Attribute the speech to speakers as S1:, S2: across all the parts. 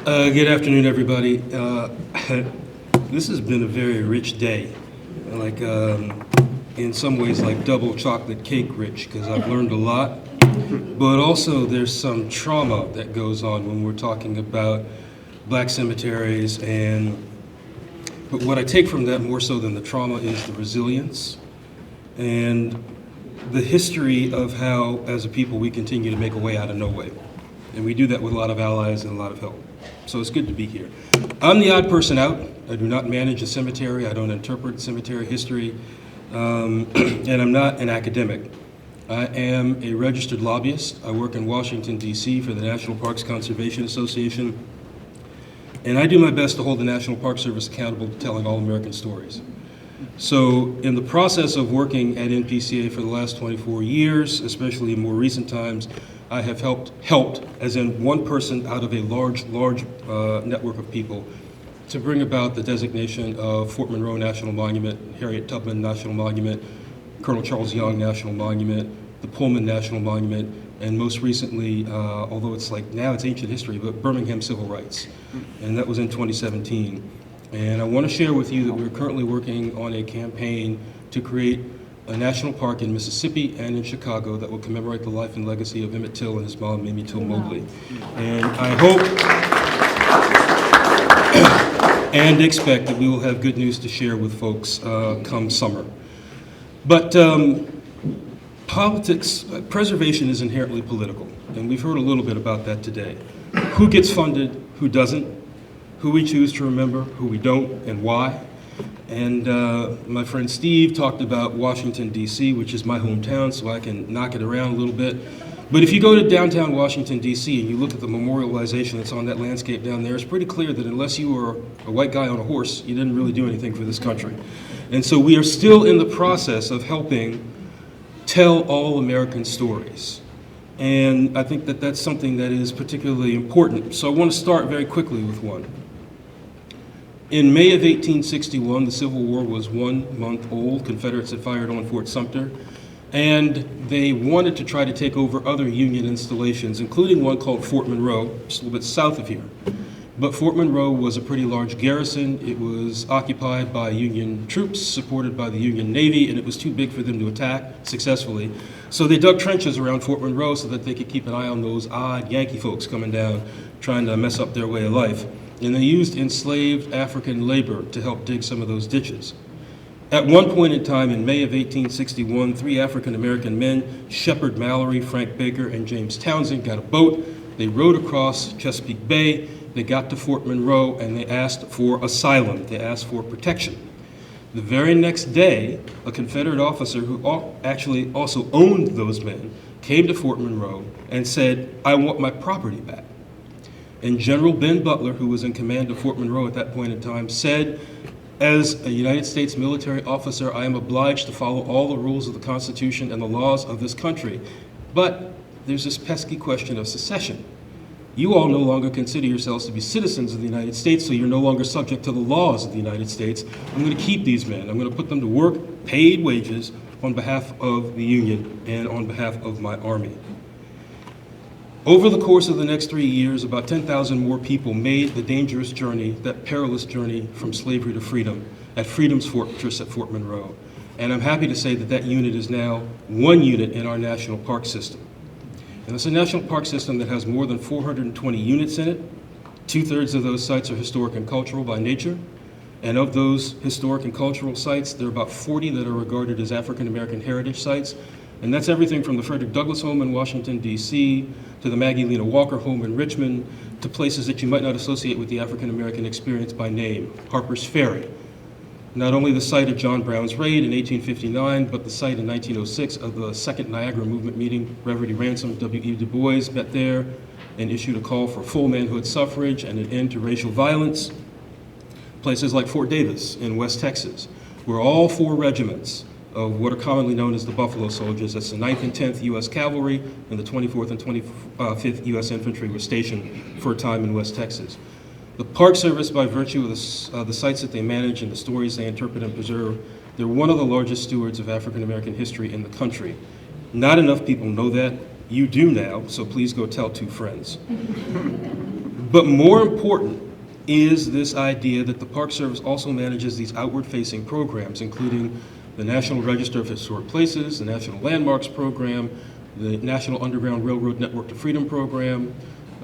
S1: Good afternoon, everybody. This has been a very rich day, like in some ways like double chocolate cake rich, because I've learned a lot, but also there's some trauma that goes on when we're talking about black cemeteries, but what I take from that more so than the trauma is the resilience and the history of how, as a people, we continue to make a way out of no way. And we do that with a lot of allies and a lot of help. So it's good to be here. I'm the odd person out. I do not manage a cemetery. I don't interpret cemetery history. And I'm not an academic. I am a registered lobbyist. I work in Washington, D.C. for the National Parks Conservation Association. And I do my best to hold the National Park Service accountable to telling all American stories. So in the process of working at NPCA for the last 24 years, especially in more recent times, I have helped, as in one person out of a large network of people, to bring about the designation of Fort Monroe National Monument, Harriet Tubman National Monument, Colonel Charles Young National Monument, the Pullman National Monument, and most recently, although it's like now it's ancient history, but Birmingham Civil Rights, and that was in 2017. And I want to share with you that we're currently working on a campaign to create a national park in Mississippi and in Chicago that will commemorate the life and legacy of Emmett Till and his mom, Mamie Till Mobley. And I hope and expect that we will have good news to share with folks come summer. But politics, preservation is inherently political, and we've heard a little bit about that today. Who gets funded, who doesn't, who we choose to remember, who we don't, and why. And my friend Steve talked about Washington, D.C., which is my hometown, so I can knock it around a little bit. But if you go to downtown Washington, D.C., and you look at the memorialization that's on that landscape down there, it's pretty clear that unless you were a white guy on a horse, you didn't really do anything for this country. And so we are still in the process of helping tell all American stories. And I think that that's something that is particularly important. So I want to start very quickly with one. In May of 1861, the Civil War was 1 month old. Confederates had fired on Fort Sumter, and they wanted to try to take over other Union installations, including one called Fort Monroe, just a little bit south of here. But Fort Monroe was a pretty large garrison. It was occupied by Union troops, supported by the Union Navy, and it was too big for them to attack successfully. So they dug trenches around Fort Monroe so that they could keep an eye on those odd Yankee folks coming down, trying to mess up their way of life. And they used enslaved African labor to help dig some of those ditches. At one point in time, in May of 1861, 3 African-American men, Shepard Mallory, Frank Baker, and James Townsend, got a boat. They rowed across Chesapeake Bay. They got to Fort Monroe, and they asked for asylum. They asked for protection. The very next day, a Confederate officer who actually also owned those men came to Fort Monroe and said, "I want my property back." And General Ben Butler, who was in command of Fort Monroe at that point in time, said, "As a United States military officer, I am obliged to follow all the rules of the Constitution and the laws of this country. But there's this pesky question of secession. You all no longer consider yourselves to be citizens of the United States, so you're no longer subject to the laws of the United States. I'm going to keep these men. I'm going to put them to work, paid wages, on behalf of the Union and on behalf of my army." Over the course of the next 3 years, about 10,000 more people made the dangerous journey, that perilous journey from slavery to freedom, at Freedom's Fortress at Fort Monroe. And I'm happy to say that that unit is now one unit in our national park system. And it's a national park system that has more than 420 units in it. 2/3 of those sites are historic and cultural by nature. And of those historic and cultural sites, there are about 40 that are regarded as African American heritage sites. And that's everything from the Frederick Douglass Home in Washington, D.C., to the Maggie Lena Walker Home in Richmond, to places that you might not associate with the African American experience by name, Harper's Ferry. Not only the site of John Brown's raid in 1859, but the site in 1906 of the Second Niagara Movement meeting. Reverend Ransom W.E. Du Bois met there and issued a call for full manhood suffrage and an end to racial violence. Places like Fort Davis in West Texas, where all 4 regiments of what are commonly known as the Buffalo Soldiers, that's the 9th and 10th U.S. Cavalry and the 24th and 25th U.S. Infantry, were stationed for a time in West Texas. The Park Service, by virtue of the sites that they manage and the stories they interpret and preserve, they're one of the largest stewards of African American history in the country. Not enough people know that. You do now, so please go tell 2 friends. But more important is this idea that the Park Service also manages these outward-facing programs, including the National Register of Historic Places, the National Landmarks Program, the National Underground Railroad Network to Freedom Program,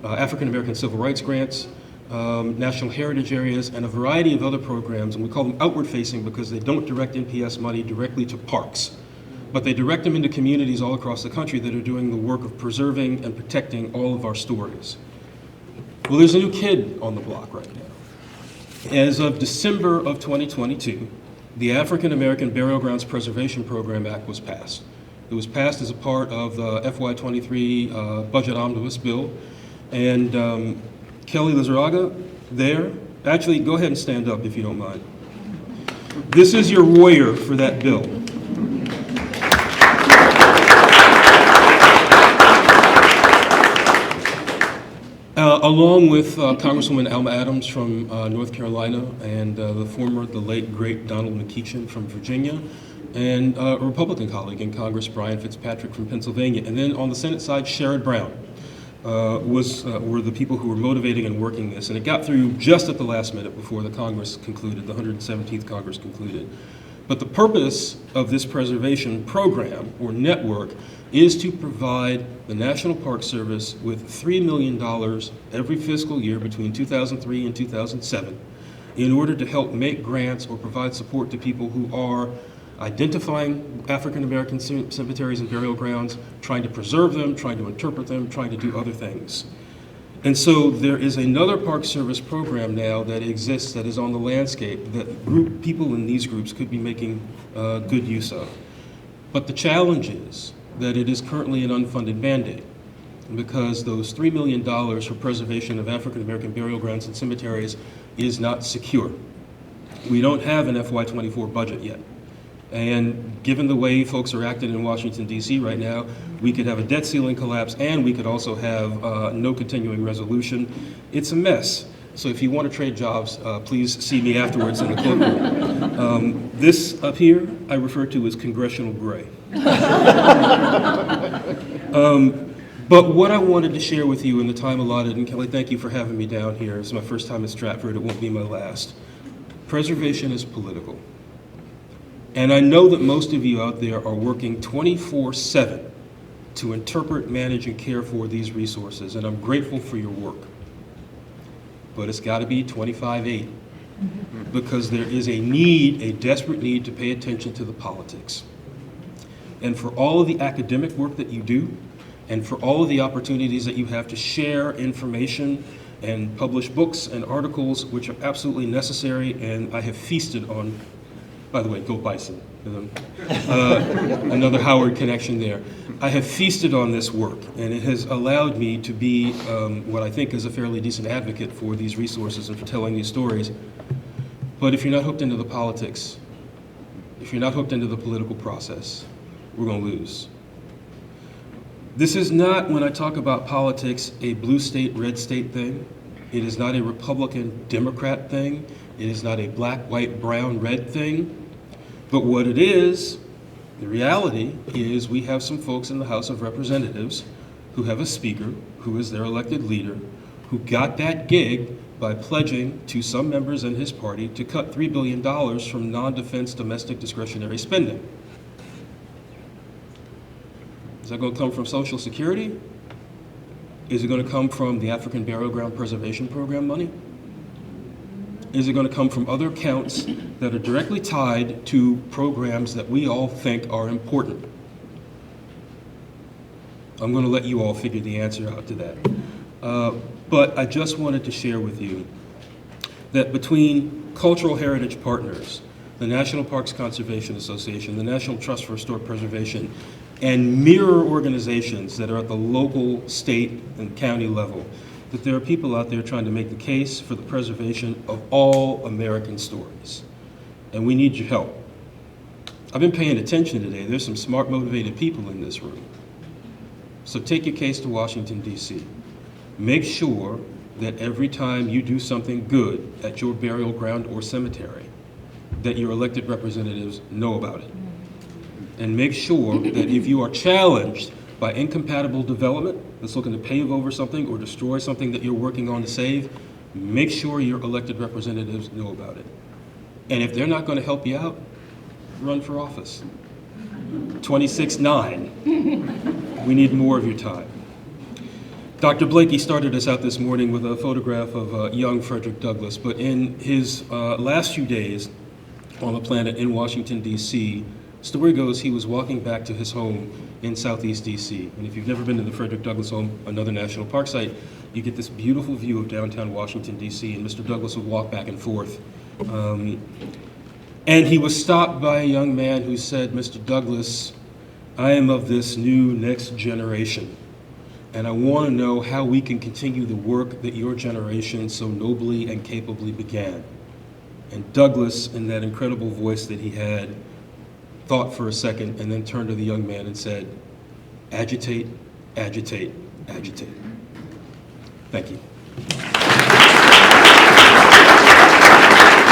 S1: African American Civil Rights Grants, National Heritage Areas, and a variety of other programs. And we call them outward-facing because they don't direct NPS money directly to parks, but they direct them into communities all across the country that are doing the work of preserving and protecting all of our stories. Well, there's a new kid on the block right now. As of December of 2022, the African American Burial Grounds Preservation Program Act was passed. It was passed as a part of the FY23 Budget Omnibus Bill. And Kelly Lizarraga, there. Actually, go ahead and stand up if you don't mind. This is your lawyer for that bill. Along with Congresswoman Alma Adams from North Carolina and the late, great Donald McEachin from Virginia, and a Republican colleague in Congress, Brian Fitzpatrick from Pennsylvania. And then on the Senate side, Sherrod Brown were the people who were motivating and working this. And it got through just at the last minute before the Congress concluded, the 117th Congress concluded. But the purpose of this preservation program or network is to provide the National Park Service with $3 million every fiscal year between 2003 and 2007 in order to help make grants or provide support to people who are identifying African American cemeteries and burial grounds, trying to preserve them, trying to interpret them, trying to do other things. And so there is another Park Service program now that exists that is on the landscape that people in these groups could be making good use of. But the challenge is that it is currently an unfunded mandate because those $3 million for preservation of African American burial grounds and cemeteries is not secure. We don't have an FY24 budget yet. And given the way folks are acting in Washington, D.C. right now, we could have a debt ceiling collapse and we could also have no continuing resolution. It's a mess. So if you want to trade jobs, please see me afterwards in the cloakroom. This up here, I refer to as congressional gray. But what I wanted to share with you in the time allotted, and Kelly, thank you for having me down here. It's my first time at Stratford. It won't be my last. Preservation is political. And I know that most of you out there are working 24/7 to interpret, manage, and care for these resources, and I'm grateful for your work. But it's got to be 25/8 because there is a need, a desperate need to pay attention to the politics. And for all of the academic work that you do, and for all of the opportunities that you have to share information and publish books and articles, which are absolutely necessary, and I have feasted on. By the way, go Bison. Another Howard connection there. I have feasted on this work, and it has allowed me to be what I think is a fairly decent advocate for these resources and for telling these stories. But if you're not hooked into the politics, if you're not hooked into the political process, we're going to lose. This is not, when I talk about politics, a blue state, red state thing. It is not a Republican, Democrat thing. It is not a black, white, brown, red thing. But what it is, the reality is we have some folks in the House of Representatives who have a speaker who is their elected leader who got that gig by pledging to some members in his party to cut $3 billion from non-defense domestic discretionary spending. Is that going to come from Social Security? Is it going to come from the African Burial Ground Preservation Program money? Is it going to come from other accounts that are directly tied to programs that we all think are important? I'm going to let you all figure the answer out to that. But I just wanted to share with you that between cultural heritage partners, the National Parks Conservation Association, the National Trust for Historic Preservation, and mirror organizations that are at the local, state, and county level, that there are people out there trying to make the case for the preservation of all American stories. And we need your help. I've been paying attention today. There's some smart, motivated people in this room. So take your case to Washington, D.C. Make sure that every time you do something good at your burial ground or cemetery, that your elected representatives know about it. And make sure that if you are challenged by incompatible development that's looking to pave over something or destroy something that you're working on to save, make sure your elected representatives know about it. And if they're not going to help you out, run for office. 26-9. We need more of your time. Dr. Blakey started us out this morning with a photograph of young Frederick Douglass, but in his last few days on the planet in Washington, D.C., story goes he was walking back to his home in Southeast D.C. And if you've never been to the Frederick Douglass home, another national park site, you get this beautiful view of downtown Washington, D.C., and Mr. Douglass would walk back and forth. And he was stopped by a young man who said, "Mr. Douglass, I am of this new next generation, and I want to know how we can continue the work that your generation so nobly and capably began." And Douglass, in that incredible voice that he had, thought for a second and then turned to the young man and said, "Agitate, agitate, agitate." Thank you.